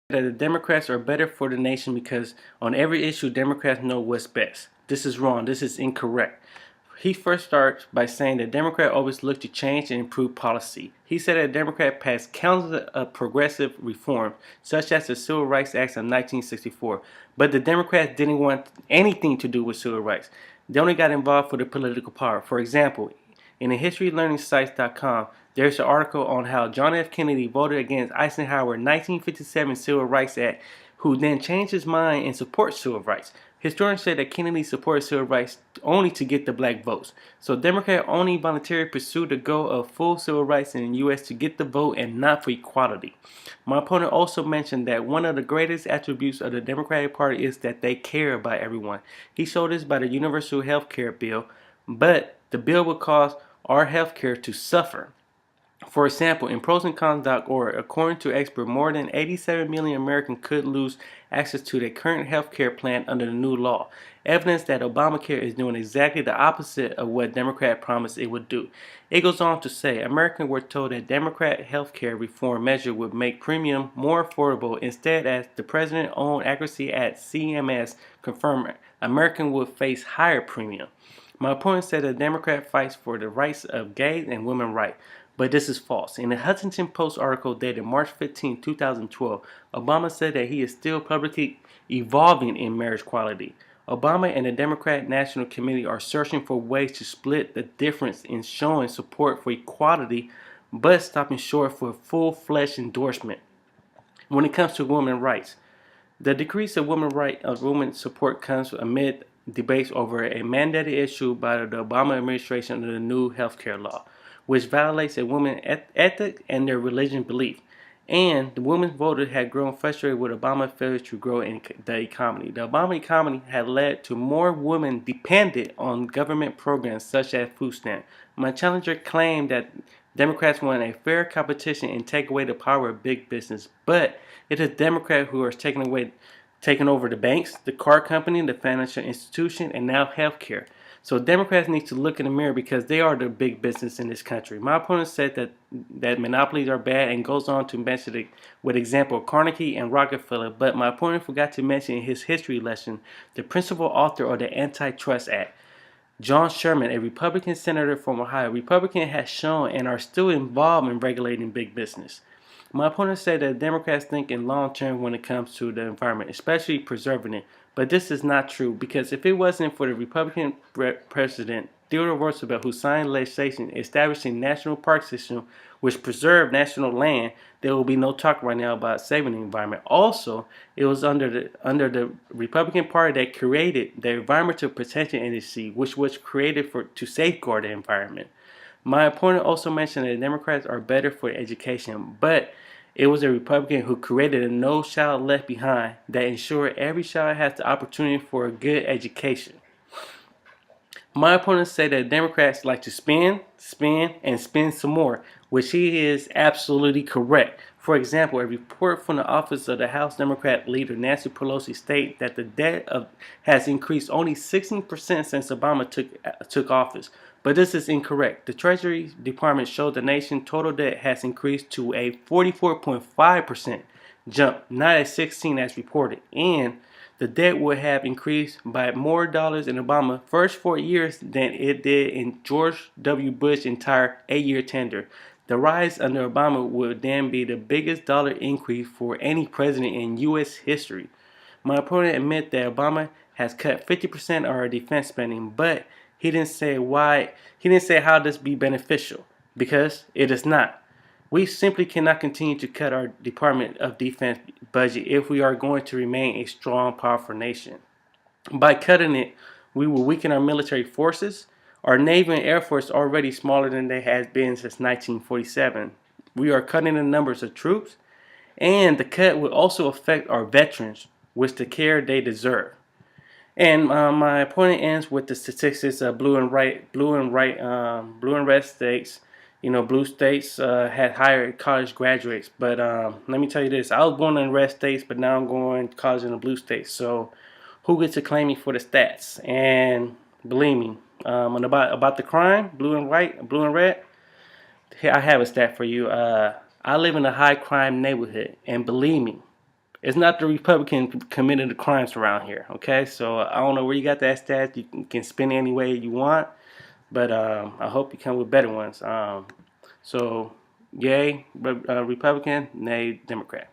that the Democrats are better for the nation because on every issue, Democrats know what's best. This is wrong. This is incorrect. He first starts by saying that Democrats always look to change and improve policy. He said that Democrats passed countless of progressive reforms, such as the Civil Rights Act of 1964, but the Democrats didn't want anything to do with civil rights. They only got involved for the political power. For example, in the historylearningsites.com, there's an article on how John F. Kennedy voted against Eisenhower's 1957 Civil Rights Act, who then changed his mind and supports civil rights. Historians say that Kennedy supported civil rights only to get the black votes. So Democrats only voluntarily pursued the goal of full civil rights in the U.S. to get the vote and not for equality. My opponent also mentioned that one of the greatest attributes of the Democratic Party is that they care about everyone. He showed this by the universal health care bill, but the bill would cause our health care to suffer. For example, in prosandcons.org, according to experts, more than 87 million Americans could lose access to their current health care plan under the new law. Evidence that Obamacare is doing exactly the opposite of what Democrats promised it would do. It goes on to say, Americans were told that Democrat health care reform measure would make premium more affordable. Instead, as the president-owned accuracy at CMS confirmed, Americans would face higher premium. My opponent said the Democrat fights for the rights of gays and women's rights. But this is false. In the Huffington Post article dated March 15, 2012, Obama said that he is still publicly evolving in marriage equality. Obama and the Democratic National Committee are searching for ways to split the difference in showing support for equality but stopping short for full-fledged endorsement. When it comes to women's rights, the decrease of women's support comes amid debates over a mandated issue by the Obama administration under the new health care law, which violates a woman's ethic and their religious belief. And the women voters had grown frustrated with Obama's failure to grow in the economy. The Obama economy had led to more women dependent on government programs such as food stamps. My challenger claimed that Democrats want a fair competition and take away the power of big business, but it is Democrats who are taking over the banks, the car company, the financial institution, and now healthcare. So Democrats need to look in the mirror because they are the big business in this country. My opponent said that monopolies are bad and goes on to mention with example Carnegie and Rockefeller, but my opponent forgot to mention in his history lesson the principal author of the Antitrust Act, John Sherman, a Republican senator from Ohio. Republicans have shown and are still involved in regulating big business. My opponent said that Democrats think in long term when it comes to the environment, especially preserving it. But this is not true because if it wasn't for the Republican president Theodore Roosevelt, who signed legislation establishing national park system which preserved national land, there will be no talk right now about saving the environment. Also, it was under the Republican Party that created the Environmental Protection Agency, which was created to safeguard the environment. My opponent also mentioned that Democrats are better for education, but it was a Republican who created a No Child Left Behind that ensured every child has the opportunity for a good education. My opponents say that Democrats like to spend, and spend some more, which he is absolutely correct. For example, a report from the office of the House Democrat leader Nancy Pelosi states that the debt has increased only 16% since Obama took office. But this is incorrect. The Treasury Department showed the nation's total debt has increased to a 44.5% jump, not at 16 as reported, and the debt would have increased by more dollars in Obama's first 4 years than it did in George W. Bush's entire 8-year tenure. The rise under Obama would then be the biggest dollar increase for any president in U.S. history. My opponent admits that Obama has cut 50% of our defense spending, but he didn't say why. He didn't say how this be beneficial, because it is not. We simply cannot continue to cut our Department of Defense budget if we are going to remain a strong, powerful nation. By cutting it, we will weaken our military forces. Our Navy and Air Force are already smaller than they have been since 1947. We are cutting the numbers of troops, and the cut will also affect our veterans, which the care they deserve. And my opponent ends with the statistics of blue and red states. Blue states had higher college graduates. But let me tell you this. I was born in red states, but now I'm going to college in the blue states. So who gets to claim me for the stats? And believe me, and about the crime, blue and red, here I have a stat for you. I live in a high crime neighborhood. And believe me, It's not the Republican committing the crimes around here. Okay, so I don't know where you got that stat. You can spin it any way you want, but I hope you come with better ones. So, yay Republican, nay Democrat.